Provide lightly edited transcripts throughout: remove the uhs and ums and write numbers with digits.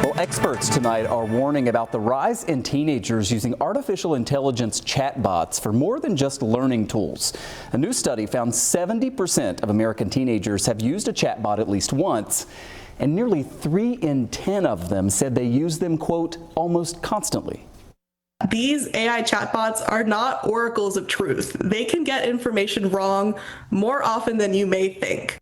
Well, experts tonight are warning about the rise in teenagers using artificial intelligence chatbots for more than just learning tools. A new study found 70% of American teenagers have used a chatbot at least once, and nearly 3 in 10 of them said they use them, quote, almost constantly. These AI chatbots are not oracles of truth. They can get information wrong more often than you may think.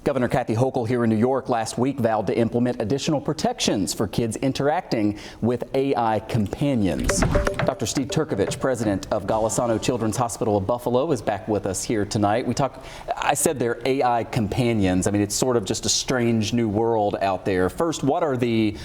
Governor Kathy Hochul here in New York last week vowed to implement additional protections for kids interacting with AI companions. Dr. Steve Turkovich, president of Golisano Children's Hospital of Buffalo, is back with us here tonight. I said they're AI companions. I mean, it's sort of just a strange new world out there. First, what are the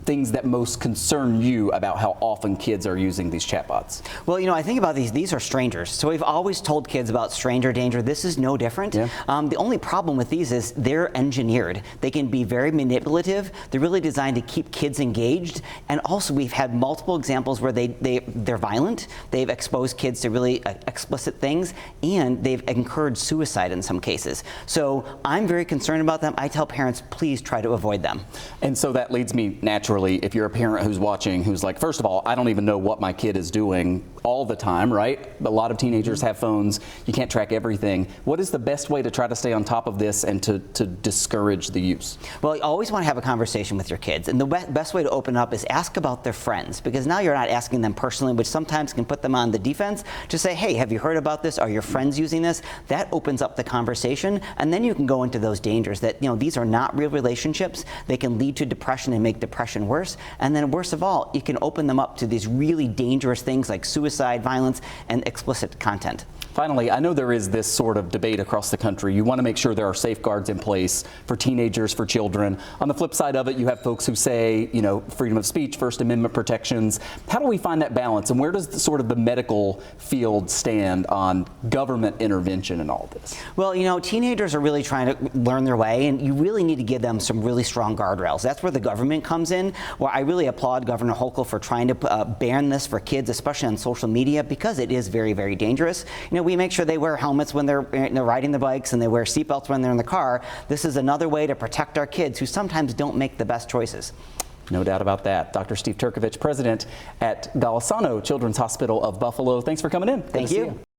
things that most concern you about how often kids are using these chatbots? Well, I think about these are strangers. So we've always told kids about stranger danger. This is no different. Yeah. The only problem with these is they're engineered. They can be very manipulative. They're really designed to keep kids engaged. And also we've had multiple examples where they're violent. They've exposed kids to really explicit things, and they've encouraged suicide in some cases. So I'm very concerned about them. I tell parents, please try to avoid them. And so that leads me naturally, if you're a parent who's watching, who's like, first of all, I don't even know what my kid is doing all the time, right? A lot of teenagers have phones. You can't track everything. What is the best way to try to stay on top of this and to discourage the use? Well, you always want to have a conversation with your kids, and the best way to open up is ask about their friends, because now you're not asking them personally, which sometimes can put them on the defense. Just say, hey, have you heard about this? Are your friends using this? That opens up the conversation, and then you can go into those dangers that, these are not real relationships. They can lead to depression and make depression worse, and then worst of all, you can open them up to these really dangerous things like suicide, violence, and explicit content. Finally, I know there is this sort of debate across the country. You want to make sure there are safeguards in place for teenagers, for children. On the flip side of it, you have folks who say, freedom of speech, First Amendment protections. How do we find that balance, and where does the medical field stand on government intervention in all this? Well, teenagers are really trying to learn their way, and you really need to give them some really strong guardrails. That's where the government comes in. Well, I really applaud Governor Hochul for trying to ban this for kids, especially on social media, because it is very, very dangerous. We make sure they wear helmets when they're riding the bikes, and they wear seatbelts when they're in the car. This is another way to protect our kids who sometimes don't make the best choices. No doubt about that. Dr. Steve Turkovich, president at Golisano Children's Hospital of Buffalo. Thanks for coming in. Thank you.